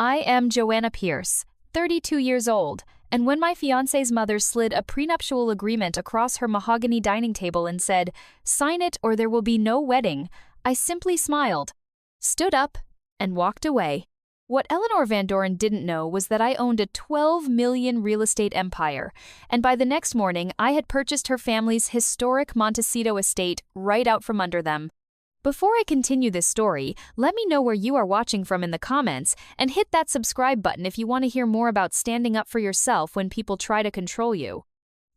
I am Joanna Pierce, 32 years old, and when my fiancé's mother slid a prenuptial agreement across her mahogany dining table and said, "Sign it or there will be no wedding," I simply smiled, stood up, and walked away. What Eleanor Van Doren didn't know was that I owned a 12 million real estate empire, and by the next morning I had purchased her family's historic Montecito estate right out from under them. Before I continue this story, let me know where you are watching from in the comments, and hit that subscribe button if you want to hear more about standing up for yourself when people try to control you.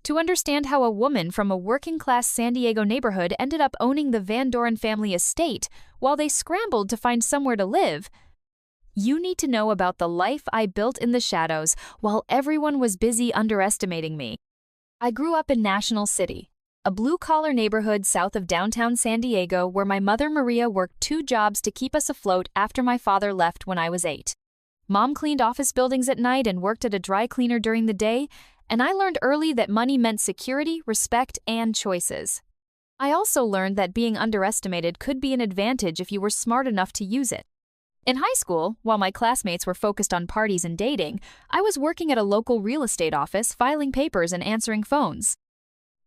To understand how a woman from a working-class San Diego neighborhood ended up owning the Van Doren family estate while they scrambled to find somewhere to live, you need to know about the life I built in the shadows while everyone was busy underestimating me. I grew up in National City, a blue-collar neighborhood south of downtown San Diego where my mother Maria worked 2 jobs to keep us afloat after my father left when I was 8. Mom cleaned office buildings at night and worked at a dry cleaner during the day, and I learned early that money meant security, respect, and choices. I also learned that being underestimated could be an advantage if you were smart enough to use it. In high school, while my classmates were focused on parties and dating, I was working at a local real estate office filing papers and answering phones.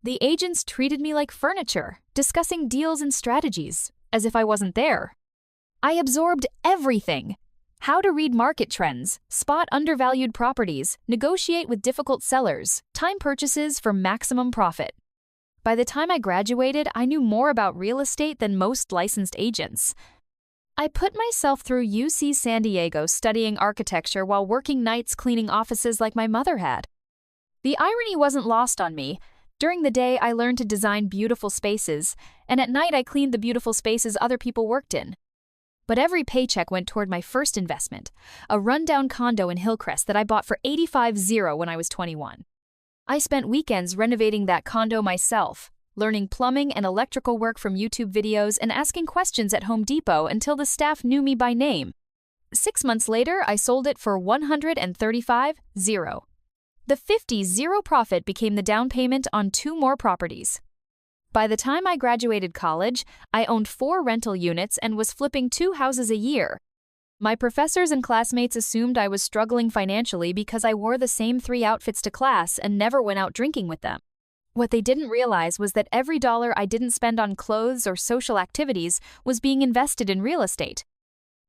The agents treated me like furniture, discussing deals and strategies, as if I wasn't there. I absorbed everything: how to read market trends, spot undervalued properties, negotiate with difficult sellers, time purchases for maximum profit. By the time I graduated, I knew more about real estate than most licensed agents. I put myself through UC San Diego studying architecture while working nights cleaning offices like my mother had. The irony wasn't lost on me. During the day, I learned to design beautiful spaces, and at night I cleaned the beautiful spaces other people worked in. But every paycheck went toward my first investment, a rundown condo in Hillcrest that I bought for $85,000 when I was 21. I spent weekends renovating that condo myself, learning plumbing and electrical work from YouTube videos and asking questions at Home Depot until the staff knew me by name. 6 months later, I sold it for $135,000. The $50,000 profit became the down payment on 2 more properties. By the time I graduated college, I owned 4 rental units and was flipping 2 houses a year. My professors and classmates assumed I was struggling financially because I wore the same 3 outfits to class and never went out drinking with them. What they didn't realize was that every dollar I didn't spend on clothes or social activities was being invested in real estate.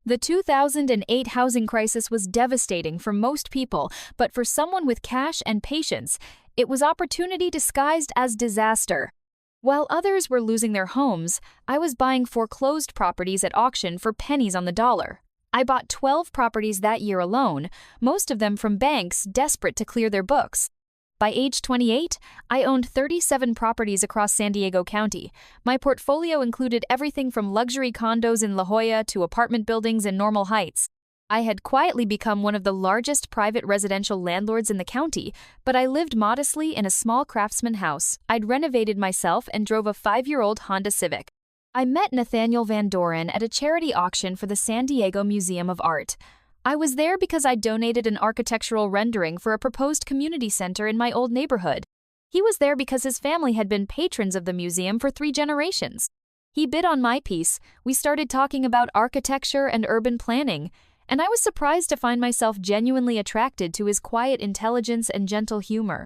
The 2008 housing crisis was devastating for most people, but for someone with cash and patience, it was opportunity disguised as disaster. While others were losing their homes, I was buying foreclosed properties at auction for pennies on the dollar. I bought 12 properties that year alone, most of them from banks desperate to clear their books. By age 28, I owned 37 properties across San Diego County. My portfolio included everything from luxury condos in La Jolla to apartment buildings in Normal Heights. I had quietly become one of the largest private residential landlords in the county, but I lived modestly in a small craftsman house. I'd renovated myself and drove a 5-year-old Honda Civic. I met Nathaniel Van Doren at a charity auction for the San Diego Museum of Art. I was there because I donated an architectural rendering for a proposed community center in my old neighborhood. He was there because his family had been patrons of the museum for 3 generations. He bid on my piece, we started talking about architecture and urban planning, and I was surprised to find myself genuinely attracted to his quiet intelligence and gentle humor.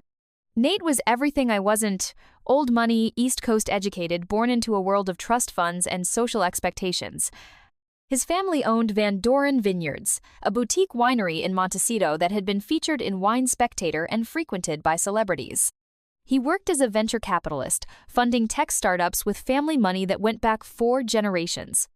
Nate was everything I wasn't: old money, East Coast educated, born into a world of trust funds and social expectations. His family owned Van Doren Vineyards, a boutique winery in Montecito that had been featured in Wine Spectator and frequented by celebrities. He worked as a venture capitalist, funding tech startups with family money that went back 4 generations.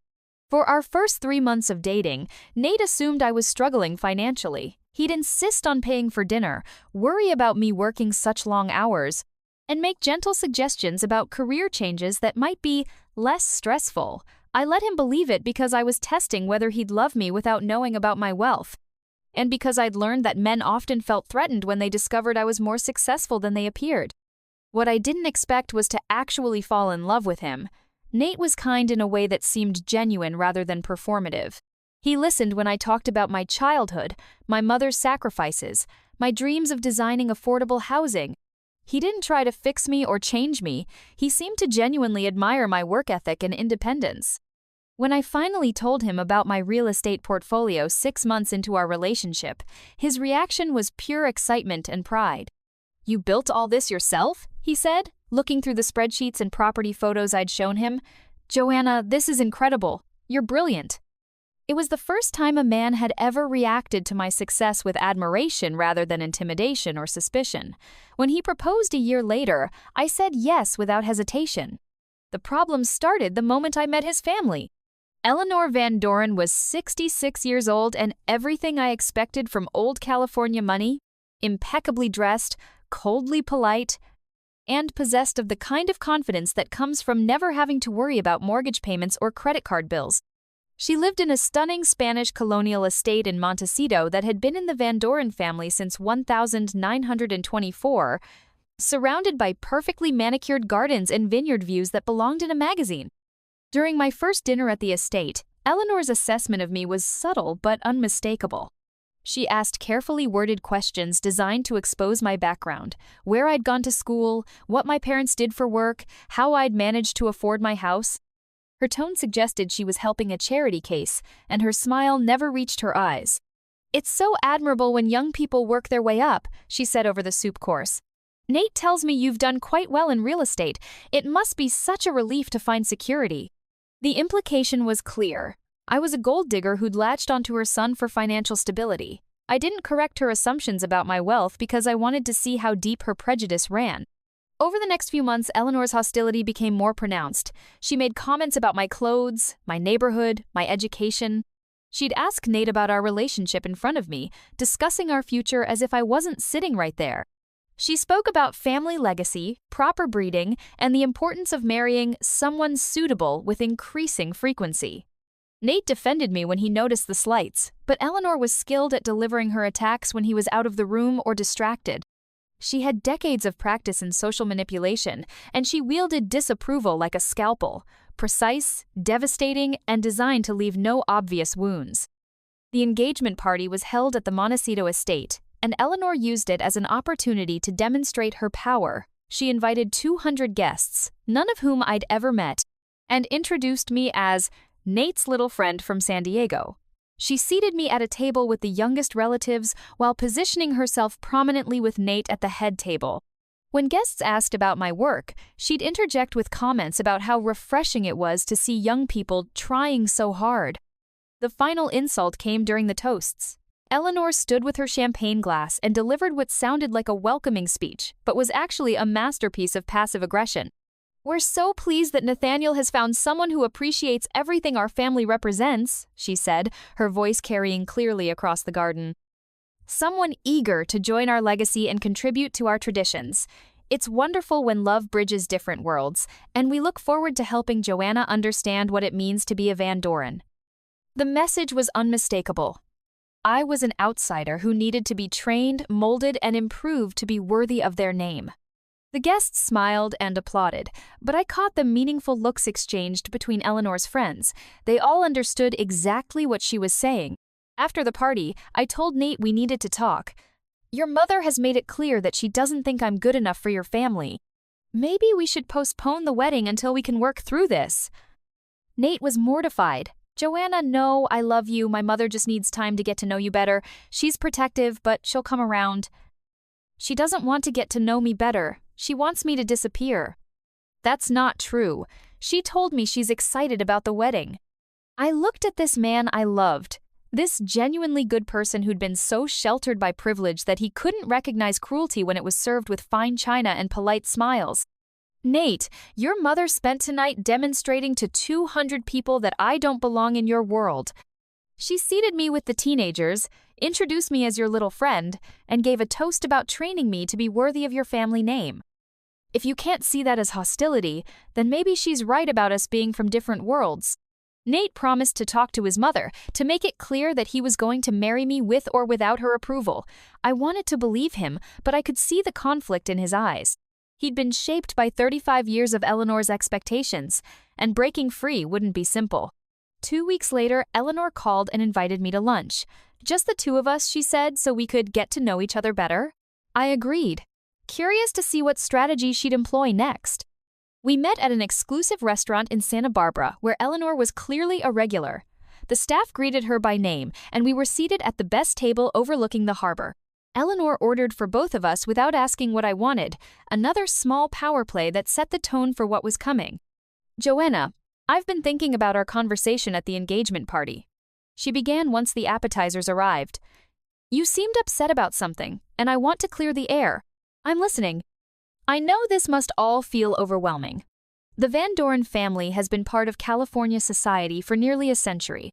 For our first 3 months of dating, Nate assumed I was struggling financially. He'd insist on paying for dinner, worry about me working such long hours, and make gentle suggestions about career changes that might be less stressful. I let him believe it because I was testing whether he'd love me without knowing about my wealth, and because I'd learned that men often felt threatened when they discovered I was more successful than they appeared. What I didn't expect was to actually fall in love with him. Nate was kind in a way that seemed genuine rather than performative. He listened when I talked about my childhood, my mother's sacrifices, my dreams of designing affordable housing. He didn't try to fix me or change me. He seemed to genuinely admire my work ethic and independence. When I finally told him about my real estate portfolio 6 months into our relationship, his reaction was pure excitement and pride. "You built all this yourself?" he said, looking through the spreadsheets and property photos I'd shown him. "Joanna, this is incredible. You're brilliant." It was the first time a man had ever reacted to my success with admiration rather than intimidation or suspicion. When he proposed a year later, I said yes without hesitation. The problem started the moment I met his family. Eleanor Van Doren was 66 years old and everything I expected from old California money: impeccably dressed, coldly polite, and possessed of the kind of confidence that comes from never having to worry about mortgage payments or credit card bills. She lived in a stunning Spanish colonial estate in Montecito that had been in the Van Doren family since 1924, surrounded by perfectly manicured gardens and vineyard views that belonged in a magazine. During my first dinner at the estate, Eleanor's assessment of me was subtle but unmistakable. She asked carefully worded questions designed to expose my background: where I'd gone to school, what my parents did for work, how I'd managed to afford my house. Her tone suggested she was helping a charity case, and her smile never reached her eyes. "It's so admirable when young people work their way up," she said over the soup course. "Nate tells me you've done quite well in real estate. It must be such a relief to find security." The implication was clear. I was a gold digger who'd latched onto her son for financial stability. I didn't correct her assumptions about my wealth because I wanted to see how deep her prejudice ran. Over the next few months, Eleanor's hostility became more pronounced. She made comments about my clothes, my neighborhood, my education. She'd ask Nate about our relationship in front of me, discussing our future as if I wasn't sitting right there. She spoke about family legacy, proper breeding, and the importance of marrying someone suitable with increasing frequency. Nate defended me when he noticed the slights, but Eleanor was skilled at delivering her attacks when he was out of the room or distracted. She had decades of practice in social manipulation, and she wielded disapproval like a scalpel, precise, devastating, and designed to leave no obvious wounds. The engagement party was held at the Montecito estate, and Eleanor used it as an opportunity to demonstrate her power. She invited 200 guests, none of whom I'd ever met, and introduced me as Nate's little friend from San Diego. She seated me at a table with the youngest relatives while positioning herself prominently with Nate at the head table. When guests asked about my work, she'd interject with comments about how refreshing it was to see young people trying so hard. The final insult came during the toasts. Eleanor stood with her champagne glass and delivered what sounded like a welcoming speech, but was actually a masterpiece of passive aggression. "We're so pleased that Nathaniel has found someone who appreciates everything our family represents," she said, her voice carrying clearly across the garden. "Someone eager to join our legacy and contribute to our traditions. It's wonderful when love bridges different worlds, and we look forward to helping Joanna understand what it means to be a Van Doren." The message was unmistakable. I was an outsider who needed to be trained, molded, and improved to be worthy of their name. The guests smiled and applauded, but I caught the meaningful looks exchanged between Eleanor's friends. They all understood exactly what she was saying. After the party, I told Nate we needed to talk. "Your mother has made it clear that she doesn't think I'm good enough for your family. Maybe we should postpone the wedding until we can work through this." Nate was mortified. "Joanna, no, I love you. My mother just needs time to get to know you better. She's protective, but she'll come around." "She doesn't want to get to know me better. She wants me to disappear." "That's not true. She told me she's excited about the wedding." I looked at this man I loved, this genuinely good person who'd been so sheltered by privilege that he couldn't recognize cruelty when it was served with fine china and polite smiles. "Nate, your mother spent tonight demonstrating to 200 people that I don't belong in your world. She seated me with the teenagers, introduced me as your little friend, and gave a toast about training me to be worthy of your family name. If you can't see that as hostility, then maybe she's right about us being from different worlds." Nate promised to talk to his mother to make it clear that he was going to marry me with or without her approval. I wanted to believe him, but I could see the conflict in his eyes. He'd been shaped by 35 years of Eleanor's expectations, and breaking free wouldn't be simple. 2 weeks later, Eleanor called and invited me to lunch. "Just the two of us," she said, "so we could get to know each other better." I agreed, curious to see what strategy she'd employ next. We met at an exclusive restaurant in Santa Barbara where Eleanor was clearly a regular. The staff greeted her by name, and we were seated at the best table overlooking the harbor. Eleanor ordered for both of us without asking what I wanted, another small power play that set the tone for what was coming. "Joanna, I've been thinking about our conversation at the engagement party." She began once the appetizers arrived. "You seemed upset about something, and I want to clear the air. I'm listening." I know this must all feel overwhelming. The Van Doren family has been part of California society for nearly a century.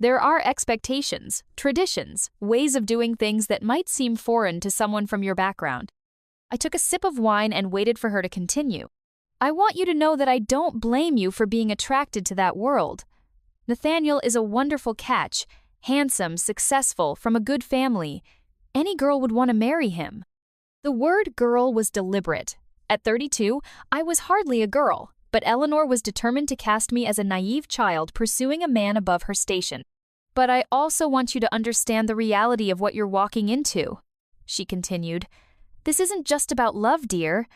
There are expectations, traditions, ways of doing things that might seem foreign to someone from your background. I took a sip of wine and waited for her to continue. "I want you to know that I don't blame you for being attracted to that world. Nathaniel is a wonderful catch, handsome, successful, from a good family. Any girl would want to marry him." The word girl was deliberate. At 32, I was hardly a girl, but Eleanor was determined to cast me as a naive child pursuing a man above her station. "But I also want you to understand the reality of what you're walking into," she continued. "This isn't just about love, dear.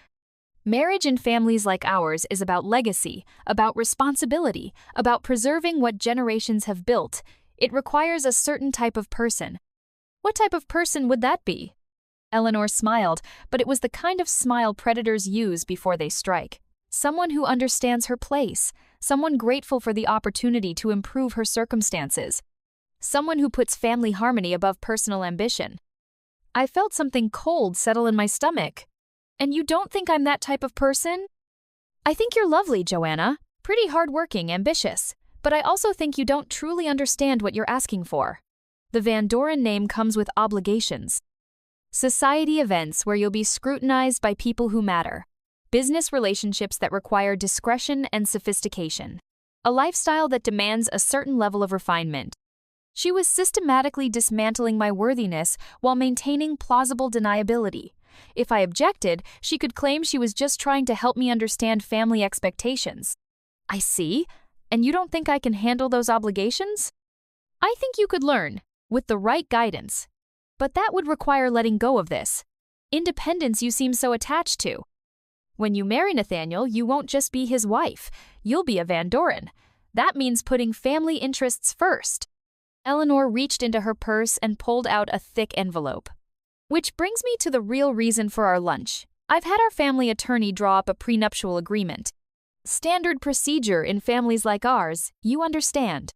Marriage in families like ours is about legacy, about responsibility, about preserving what generations have built. It requires a certain type of person." "What type of person would that be?" Eleanor smiled, but it was the kind of smile predators use before they strike. Someone who understands her place, someone grateful for the opportunity to improve her circumstances, someone who puts family harmony above personal ambition. I felt something cold settle in my stomach. "And you don't think I'm that type of person?" "I think you're lovely, Joanna, pretty hardworking, ambitious, but I also think you don't truly understand what you're asking for. The Van Doren name comes with obligations. Society events where you'll be scrutinized by people who matter. Business relationships that require discretion and sophistication. A lifestyle that demands a certain level of refinement." She was systematically dismantling my worthiness while maintaining plausible deniability. If I objected, she could claim she was just trying to help me understand family expectations. "I see. And you don't think I can handle those obligations?" "I think you could learn, with the right guidance. But that would require letting go of this independence you seem so attached to. When you marry Nathaniel, you won't just be his wife. You'll be a Van Doren. That means putting family interests first." Eleanor reached into her purse and pulled out a thick envelope. "Which brings me to the real reason for our lunch. I've had our family attorney draw up a prenuptial agreement. Standard procedure in families like ours, you understand."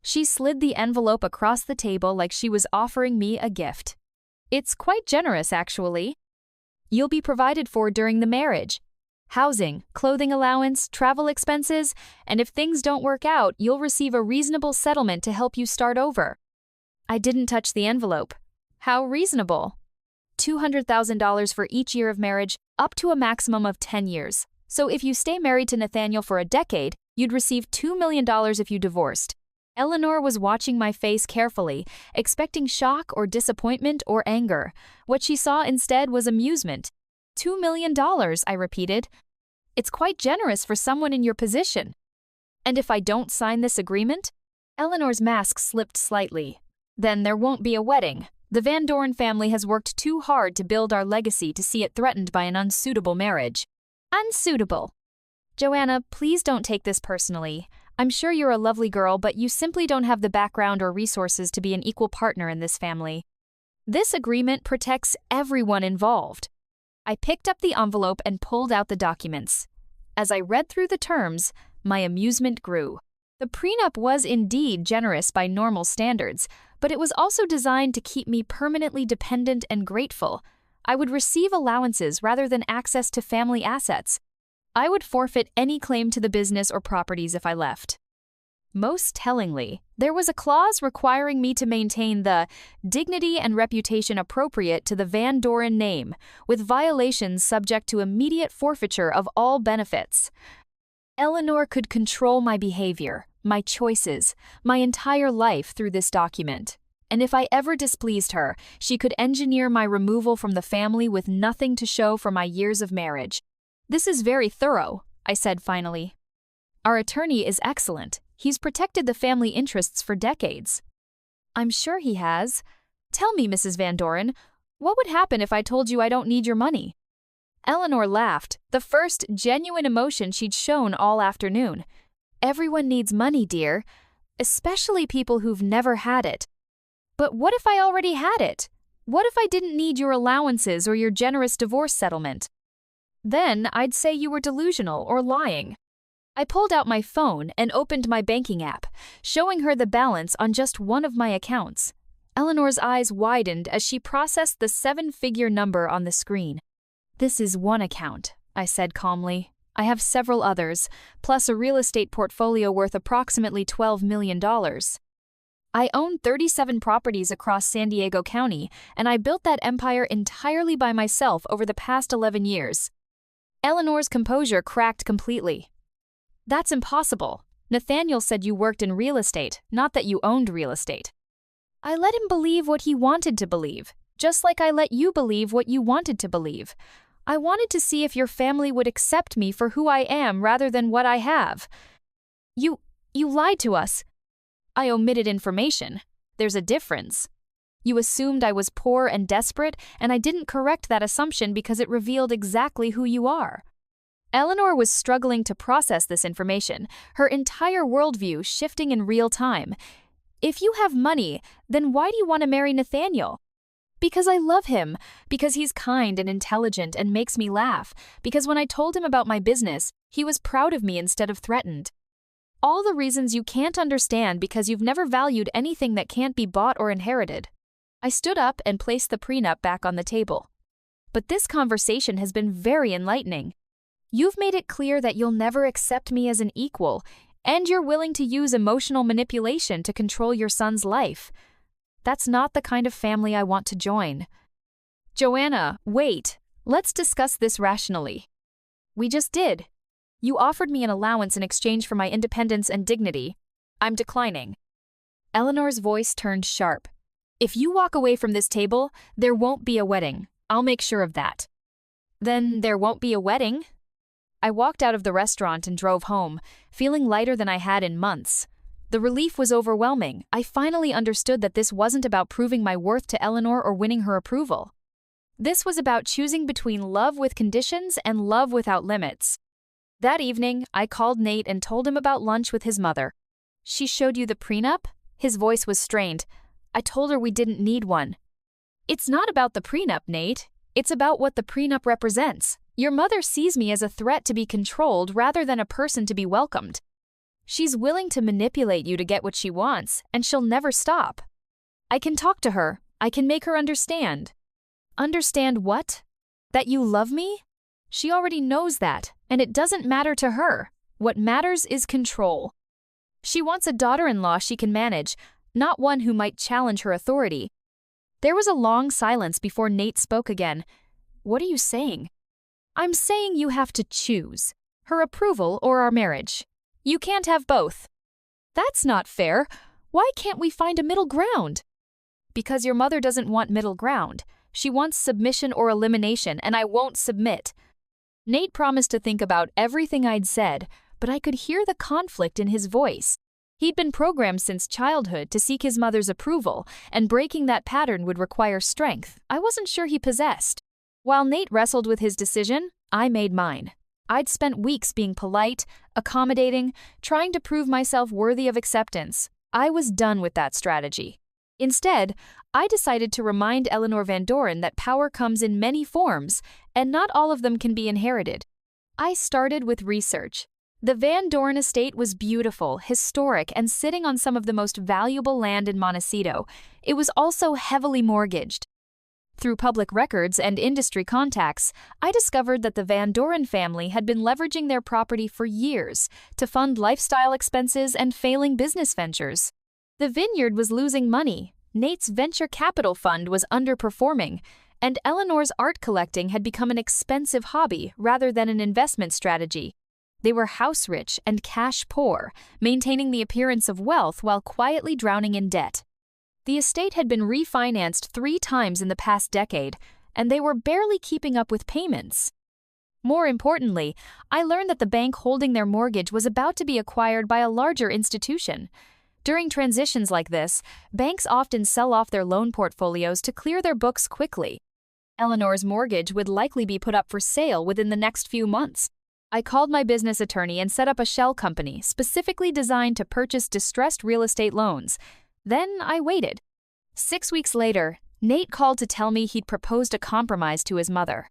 She slid the envelope across the table like she was offering me a gift. "It's quite generous, actually. You'll be provided for during the marriage. Housing, clothing allowance, travel expenses, and if things don't work out, you'll receive a reasonable settlement to help you start over." I didn't touch the envelope. "How reasonable?" $200,000 for each year of marriage, up to a maximum of 10 years. So if you stay married to Nathaniel for a decade, you'd receive $2 million if you divorced. Eleanor was watching my face carefully, expecting shock or disappointment or anger. What she saw instead was amusement. $2 million, I repeated. "It's quite generous for someone in your position." "And if I don't sign this agreement?" Eleanor's mask slipped slightly. "Then there won't be a wedding. The Van Doren family has worked too hard to build our legacy to see it threatened by an unsuitable marriage." "Unsuitable." "Joanna, please don't take this personally. I'm sure you're a lovely girl, but you simply don't have the background or resources to be an equal partner in this family. This agreement protects everyone involved." I picked up the envelope and pulled out the documents. As I read through the terms, my amusement grew. The prenup was indeed generous by normal standards, but it was also designed to keep me permanently dependent and grateful. I would receive allowances rather than access to family assets. I would forfeit any claim to the business or properties if I left. Most tellingly, there was a clause requiring me to maintain the dignity and reputation appropriate to the Van Doren name, with violations subject to immediate forfeiture of all benefits. Eleanor could control my behavior, my choices, my entire life through this document. And if I ever displeased her, she could engineer my removal from the family with nothing to show for my years of marriage. "This is very thorough," I said finally. "Our attorney is excellent. He's protected the family interests for decades." "I'm sure he has. Tell me, Mrs. Van Doren, what would happen if I told you I don't need your money?" Eleanor laughed, the first genuine emotion she'd shown all afternoon. Everyone needs money, dear, especially people who've never had it. But what if I already had it? What if I didn't need your allowances or your generous divorce settlement? Then I'd say you were delusional or lying. I pulled out my phone and opened my banking app, showing her the balance on just one of my accounts. Eleanor's eyes widened as she processed the 7-figure number on the screen. "This is one account," I said calmly. "I have several others, plus a real estate portfolio worth approximately $12 million. I own 37 properties across San Diego County, and I built that empire entirely by myself over the past 11 years. Eleanor's composure cracked completely. "That's impossible. Nathaniel said you worked in real estate, not that you owned real estate." I let him believe what he wanted to believe, just like I let you believe what you wanted to believe. I wanted to see if your family would accept me for who I am rather than what I have. You lied to us." "I omitted information. There's a difference. You assumed I was poor and desperate, and I didn't correct that assumption because it revealed exactly who you are." Eleanor was struggling to process this information, her entire worldview shifting in real time. "If you have money, then why do you want to marry Nathaniel?" "Because I love him, because he's kind and intelligent and makes me laugh, because when I told him about my business, he was proud of me instead of threatened. All the reasons you can't understand because you've never valued anything that can't be bought or inherited." I stood up and placed the prenup back on the table. "But this conversation has been very enlightening. You've made it clear that you'll never accept me as an equal, and you're willing to use emotional manipulation to control your son's life. That's not the kind of family I want to join." "Joanna, wait. Let's discuss this rationally." "We just did. You offered me an allowance in exchange for my independence and dignity. I'm declining." Eleanor's voice turned sharp. "If you walk away from this table, there won't be a wedding. I'll make sure of that." "Then there won't be a wedding?" I walked out of the restaurant and drove home, feeling lighter than I had in months. The relief was overwhelming. I finally understood that this wasn't about proving my worth to Eleanor or winning her approval. This was about choosing between love with conditions and love without limits. That evening, I called Nate and told him about lunch with his mother. "She showed you the prenup?" His voice was strained. I told her we didn't need one. "It's not about the prenup, Nate. It's about what the prenup represents. Your mother sees me as a threat to be controlled rather than a person to be welcomed. She's willing to manipulate you to get what she wants, and she'll never stop. I can talk to her. I can make her understand." "Understand what? That you love me?" "She already knows that, and it doesn't matter to her. What matters is control. She wants a daughter-in-law she can manage, not one who might challenge her authority." There was a long silence before Nate spoke again. "What are you saying?" "I'm saying you have to choose. Her approval or our marriage. You can't have both." "That's not fair. Why can't we find a middle ground?" "Because your mother doesn't want middle ground. She wants submission or elimination, and I won't submit." Nate promised to think about everything I'd said, but I could hear the conflict in his voice. He'd been programmed since childhood to seek his mother's approval, and breaking that pattern would require strength I wasn't sure he possessed. While Nate wrestled with his decision, I made mine. I'd spent weeks being polite, accommodating, trying to prove myself worthy of acceptance. I was done with that strategy. Instead, I decided to remind Eleanor Van Doren that power comes in many forms, and not all of them can be inherited. I started with research. The Van Doren estate was beautiful, historic, and sitting on some of the most valuable land in Montecito. It was also heavily mortgaged. Through public records and industry contacts, I discovered that the Van Doren family had been leveraging their property for years to fund lifestyle expenses and failing business ventures. The vineyard was losing money, Nate's venture capital fund was underperforming, and Eleanor's art collecting had become an expensive hobby rather than an investment strategy. They were house-rich and cash-poor, maintaining the appearance of wealth while quietly drowning in debt. The estate had been refinanced 3 times in the past decade, and they were barely keeping up with payments. More importantly, I learned that the bank holding their mortgage was about to be acquired by a larger institution. During transitions like this, banks often sell off their loan portfolios to clear their books quickly. Eleanor's mortgage would likely be put up for sale within the next few months. I called my business attorney and set up a shell company specifically designed to purchase distressed real estate loans. Then I waited. 6 weeks later, Nate called to tell me he'd proposed a compromise to his mother.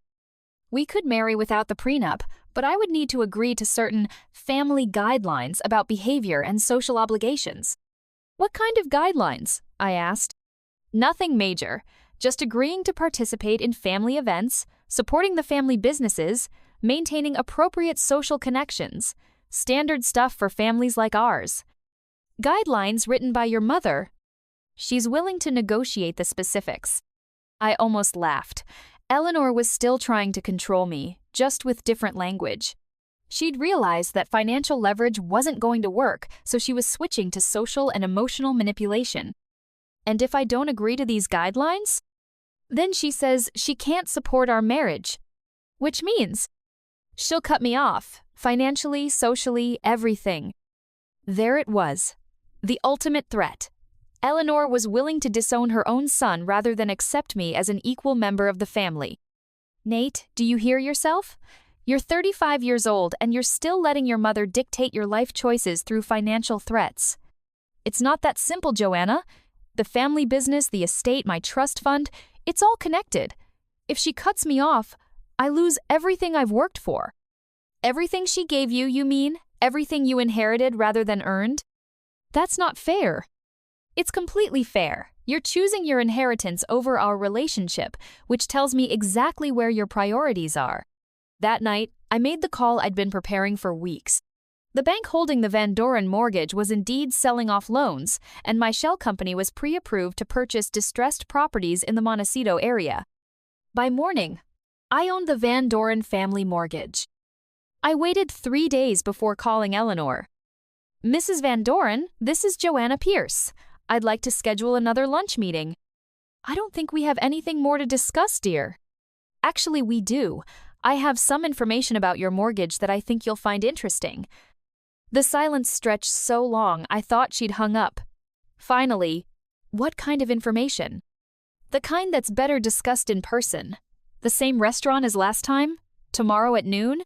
We could marry without the prenup, but I would need to agree to certain family guidelines about behavior and social obligations. What kind of guidelines? I asked. Nothing major, just agreeing to participate in family events, supporting the family businesses, maintaining appropriate social connections, standard stuff for families like ours. Guidelines written by your mother. She's willing to negotiate the specifics. I almost laughed. Eleanor was still trying to control me, just with different language. She'd realized that financial leverage wasn't going to work, so she was switching to social and emotional manipulation. And if I don't agree to these guidelines? Then she says she can't support our marriage. Which means she'll cut me off, financially, socially, everything. There it was. The ultimate threat. Eleanor was willing to disown her own son rather than accept me as an equal member of the family. Nate, do you hear yourself? You're 35 years old and you're still letting your mother dictate your life choices through financial threats. It's not that simple, Joanna. The family business, the estate, my trust fund, it's all connected. If she cuts me off, I lose everything I've worked for. Everything she gave you, you mean? Everything you inherited rather than earned? That's not fair. It's completely fair. You're choosing your inheritance over our relationship, which tells me exactly where your priorities are. That night, I made the call I'd been preparing for weeks. The bank holding the Van Doren mortgage was indeed selling off loans, and my shell company was pre-approved to purchase distressed properties in the Montecito area. By morning, I owned the Van Doren family mortgage. I waited 3 days before calling Eleanor. Mrs. Van Doren, this is Joanna Pierce. I'd like to schedule another lunch meeting. I don't think we have anything more to discuss, dear. Actually, we do. I have some information about your mortgage that I think you'll find interesting. The silence stretched so long I thought she'd hung up. Finally, what kind of information? The kind that's better discussed in person. The same restaurant as last time? Tomorrow at noon?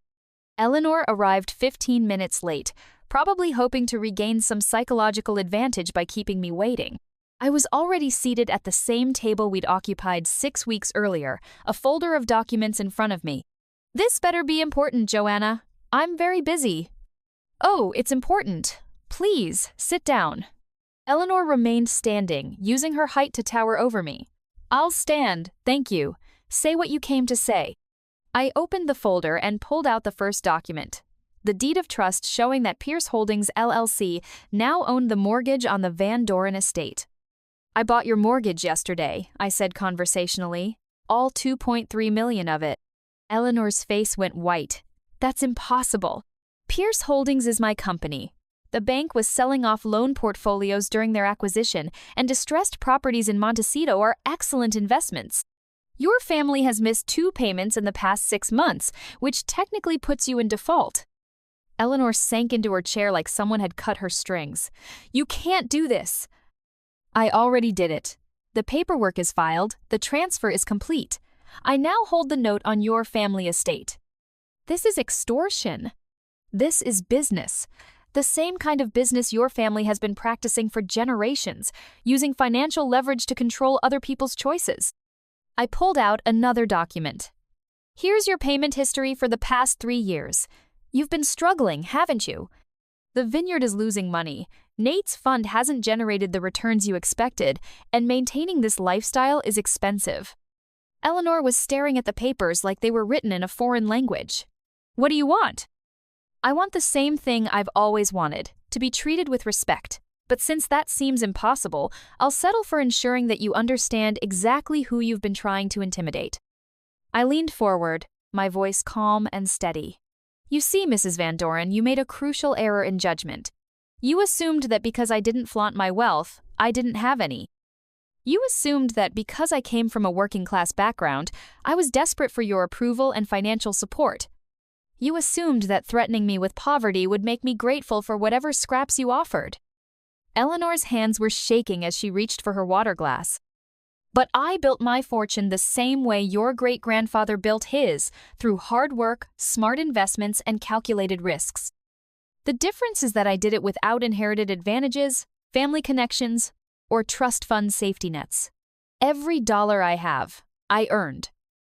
Eleanor arrived 15 minutes late, probably hoping to regain some psychological advantage by keeping me waiting. I was already seated at the same table we'd occupied 6 weeks earlier, a folder of documents in front of me. This better be important, Joanna. I'm very busy. Oh, it's important. Please, sit down. Eleanor remained standing, using her height to tower over me. I'll stand, thank you. Say what you came to say. I opened the folder and pulled out the first document. The deed of trust showing that Pierce Holdings LLC now owned the mortgage on the Van Doren estate. I bought your mortgage yesterday, I said conversationally. All $2.3 million of it. Eleanor's face went white. That's impossible. Pierce Holdings is my company. The bank was selling off loan portfolios during their acquisition, and distressed properties in Montecito are excellent investments. Your family has missed 2 payments in the past 6 months, which technically puts you in default. Eleanor sank into her chair like someone had cut her strings. You can't do this. I already did it. The paperwork is filed, the transfer is complete. I now hold the note on your family estate. This is extortion. This is business. The same kind of business your family has been practicing for generations, using financial leverage to control other people's choices. I pulled out another document. Here's your payment history for the past 3 years. You've been struggling, haven't you? The vineyard is losing money. Nate's fund hasn't generated the returns you expected, and maintaining this lifestyle is expensive. Eleanor was staring at the papers like they were written in a foreign language. What do you want? I want the same thing I've always wanted, to be treated with respect. But since that seems impossible, I'll settle for ensuring that you understand exactly who you've been trying to intimidate. I leaned forward, my voice calm and steady. You see, Mrs. Van Doren, you made a crucial error in judgment. You assumed that because I didn't flaunt my wealth, I didn't have any. You assumed that because I came from a working-class background, I was desperate for your approval and financial support. You assumed that threatening me with poverty would make me grateful for whatever scraps you offered. Eleanor's hands were shaking as she reached for her water glass. But I built my fortune the same way your great-grandfather built his, through hard work, smart investments, and calculated risks. The difference is that I did it without inherited advantages, family connections, or trust fund safety nets. Every dollar I have, I earned.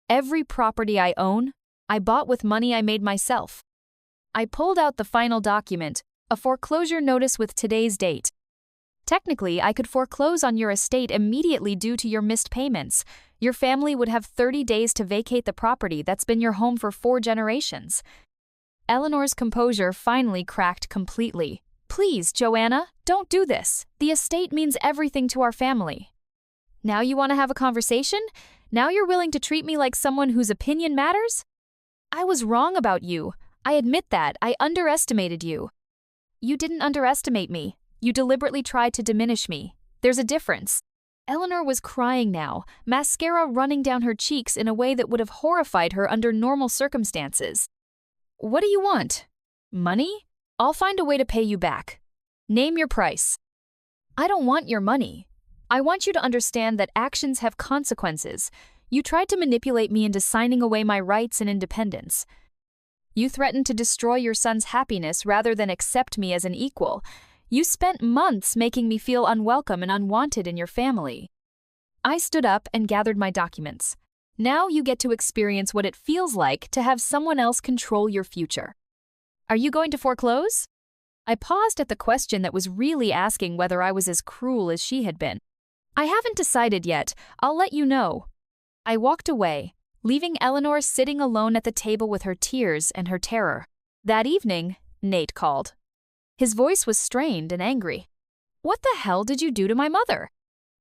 Every property I own, I bought with money I made myself. I pulled out the final document, a foreclosure notice with today's date. Technically, I could foreclose on your estate immediately due to your missed payments. Your family would have 30 days to vacate the property that's been your home for 4 generations. Eleanor's composure finally cracked completely. Please, Joanna, don't do this. The estate means everything to our family. Now you want to have a conversation? Now you're willing to treat me like someone whose opinion matters? I was wrong about you. I admit that. I underestimated you. You didn't underestimate me. You deliberately tried to diminish me. There's a difference. Eleanor was crying now, mascara running down her cheeks in a way that would have horrified her under normal circumstances. What do you want? Money? I'll find a way to pay you back. Name your price. I don't want your money. I want you to understand that actions have consequences. You tried to manipulate me into signing away my rights and independence. You threatened to destroy your son's happiness rather than accept me as an equal. You spent months making me feel unwelcome and unwanted in your family. I stood up and gathered my documents. Now you get to experience what it feels like to have someone else control your future. Are you going to foreclose? I paused at the question that was really asking whether I was as cruel as she had been. I haven't decided yet. I'll let you know. I walked away, leaving Eleanor sitting alone at the table with her tears and her terror. That evening, Nate called. His voice was strained and angry. What the hell did you do to my mother?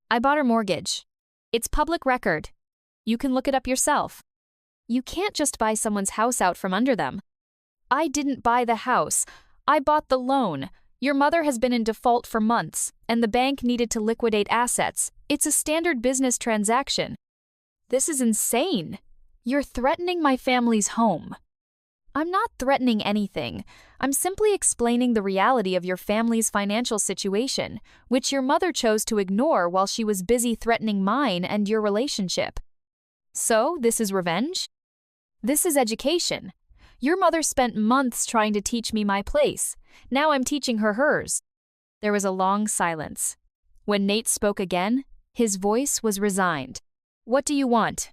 I bought her mortgage. It's public record. You can look it up yourself. You can't just buy someone's house out from under them. I didn't buy the house. I bought the loan. Your mother has been in default for months, and the bank needed to liquidate assets. It's a standard business transaction. This is insane. You're threatening my family's home. I'm not threatening anything. I'm simply explaining the reality of your family's financial situation, which your mother chose to ignore while she was busy threatening mine and your relationship. So, this is revenge? This is education. Your mother spent months trying to teach me my place. Now I'm teaching her hers. There was a long silence. When Nate spoke again, his voice was resigned. What do you want?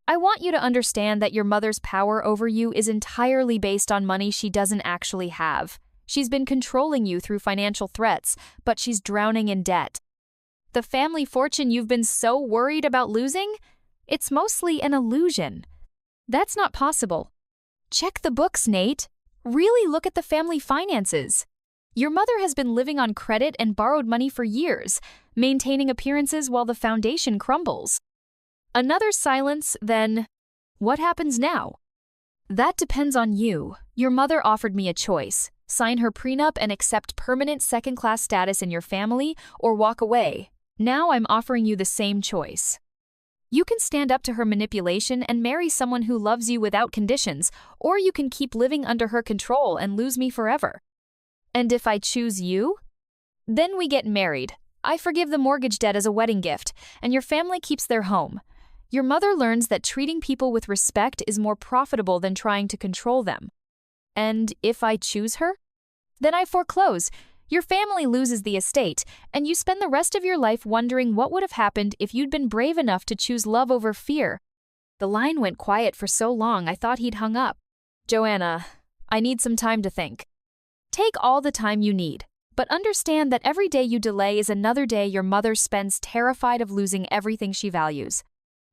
I want you to understand that your mother's power over you is entirely based on money she doesn't actually have. She's been controlling you through financial threats, but she's drowning in debt. The family fortune you've been so worried about losing? It's mostly an illusion. That's not possible. Check the books, Nate. Really look at the family finances. Your mother has been living on credit and borrowed money for years, maintaining appearances while the foundation crumbles. Another silence, then, what happens now? That depends on you. Your mother offered me a choice. Sign her prenup and accept permanent second-class status in your family, or walk away. Now I'm offering you the same choice. You can stand up to her manipulation and marry someone who loves you without conditions, or you can keep living under her control and lose me forever. And if I choose you? Then we get married. I forgive the mortgage debt as a wedding gift, and your family keeps their home. Your mother learns that treating people with respect is more profitable than trying to control them. And if I choose her? Then I foreclose. Your family loses the estate, and you spend the rest of your life wondering what would have happened if you'd been brave enough to choose love over fear. The line went quiet for so long I thought he'd hung up. Joanna, I need some time to think. Take all the time you need, but understand that every day you delay is another day your mother spends terrified of losing everything she values.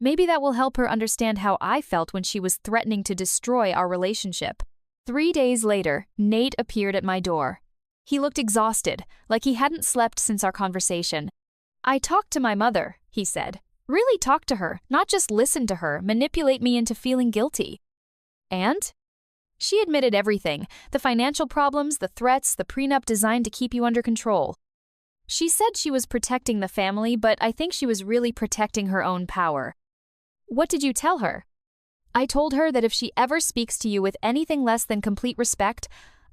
Maybe that will help her understand how I felt when she was threatening to destroy our relationship. 3 days later, Nate appeared at my door. He looked exhausted, like he hadn't slept since our conversation. I talked to my mother, he said. Really talk to her, not just listen to her, manipulate me into feeling guilty. And? She admitted everything, the financial problems, the threats, the prenup designed to keep you under control. She said she was protecting the family, but I think she was really protecting her own power. What did you tell her? I told her that if she ever speaks to you with anything less than complete respect,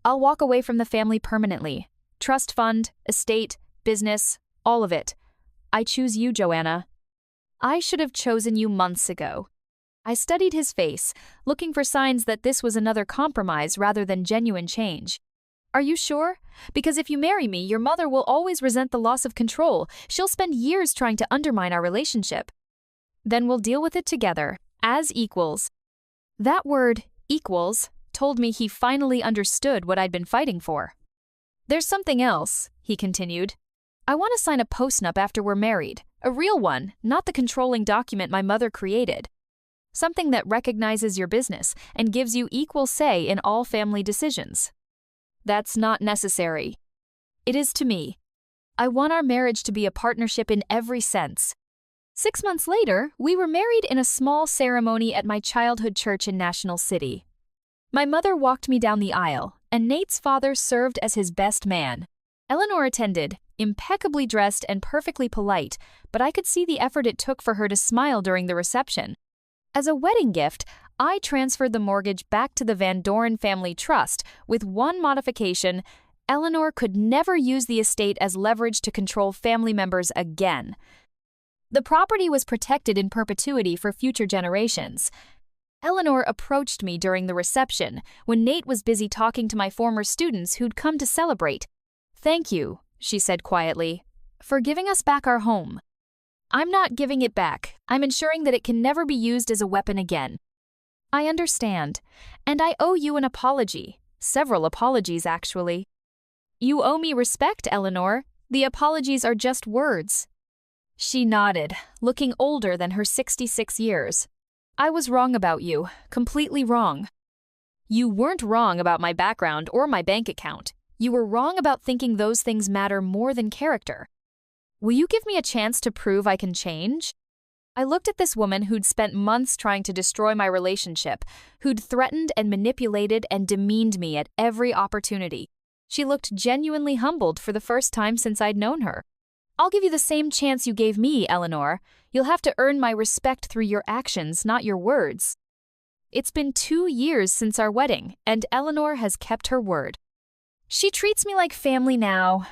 I'll walk away from the family permanently. Trust fund, estate, business, all of it. I choose you, Joanna. I should have chosen you months ago. I studied his face, looking for signs that this was another compromise rather than genuine change. Are you sure? Because if you marry me, your mother will always resent the loss of control. She'll spend years trying to undermine our relationship. Then we'll deal with it together, as equals. That word, equals, told me he finally understood what I'd been fighting for. There's something else, he continued. I want to sign a postnup after we're married, a real one, not the controlling document my mother created. Something that recognizes your business and gives you equal say in all family decisions. That's not necessary. It is to me. I want our marriage to be a partnership in every sense. 6 months later, we were married in a small ceremony at my childhood church in National City. My mother walked me down the aisle, and Nate's father served as his best man. Eleanor attended, impeccably dressed and perfectly polite, but I could see the effort it took for her to smile during the reception. As a wedding gift, I transferred the mortgage back to the Van Doren Family Trust with one modification: Eleanor could never use the estate as leverage to control family members again. The property was protected in perpetuity for future generations. Eleanor approached me during the reception when Nate was busy talking to my former students who'd come to celebrate. "Thank you," she said quietly, "for giving us back our home." "I'm not giving it back. I'm ensuring that it can never be used as a weapon again." "I understand, and I owe you an apology. Several apologies, actually." "You owe me respect, Eleanor. The apologies are just words." She nodded, looking older than her 66 years. "I was wrong about you, completely wrong." "You weren't wrong about my background or my bank account. You were wrong about thinking those things matter more than character. Will you give me a chance to prove I can change?" I looked at this woman who'd spent months trying to destroy my relationship, who'd threatened and manipulated and demeaned me at every opportunity. She looked genuinely humbled for the first time since I'd known her. "I'll give you the same chance you gave me, Eleanor. You'll have to earn my respect through your actions, not your words." It's been 2 years since our wedding, and Eleanor has kept her word. She treats me like family now.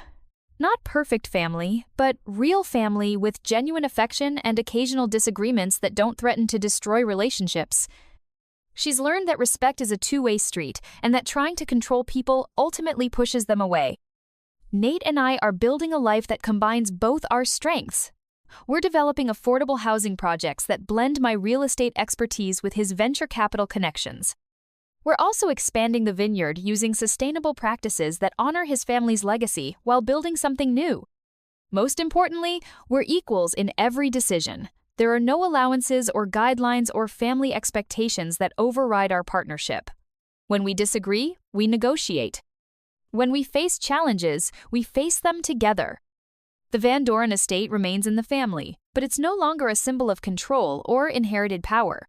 Not perfect family, but real family with genuine affection and occasional disagreements that don't threaten to destroy relationships. She's learned that respect is a two-way street and that trying to control people ultimately pushes them away. Nate and I are building a life that combines both our strengths. We're developing affordable housing projects that blend my real estate expertise with his venture capital connections. We're also expanding the vineyard using sustainable practices that honor his family's legacy while building something new. Most importantly, we're equals in every decision. There are no allowances or guidelines or family expectations that override our partnership. When we disagree, we negotiate. When we face challenges, we face them together. The Van Doren estate remains in the family, but it's no longer a symbol of control or inherited power.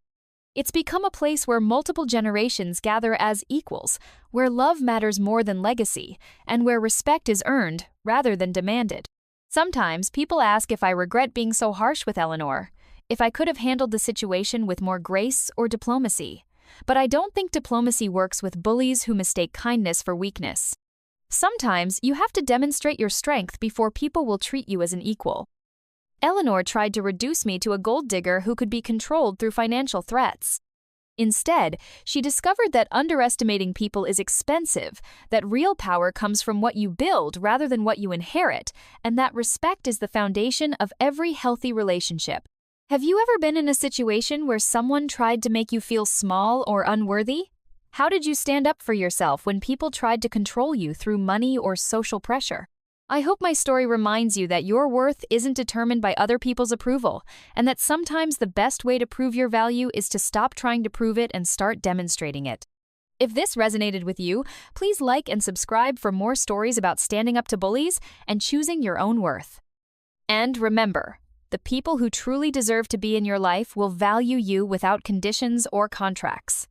It's become a place where multiple generations gather as equals, where love matters more than legacy, and where respect is earned rather than demanded. Sometimes people ask if I regret being so harsh with Eleanor, if I could have handled the situation with more grace or diplomacy. But I don't think diplomacy works with bullies who mistake kindness for weakness. Sometimes you have to demonstrate your strength before people will treat you as an equal. Eleanor tried to reduce me to a gold digger who could be controlled through financial threats. Instead, she discovered that underestimating people is expensive, that real power comes from what you build rather than what you inherit, and that respect is the foundation of every healthy relationship. Have you ever been in a situation where someone tried to make you feel small or unworthy? How did you stand up for yourself when people tried to control you through money or social pressure? I hope my story reminds you that your worth isn't determined by other people's approval, and that sometimes the best way to prove your value is to stop trying to prove it and start demonstrating it. If this resonated with you, please like and subscribe for more stories about standing up to bullies and choosing your own worth. And remember, the people who truly deserve to be in your life will value you without conditions or contracts.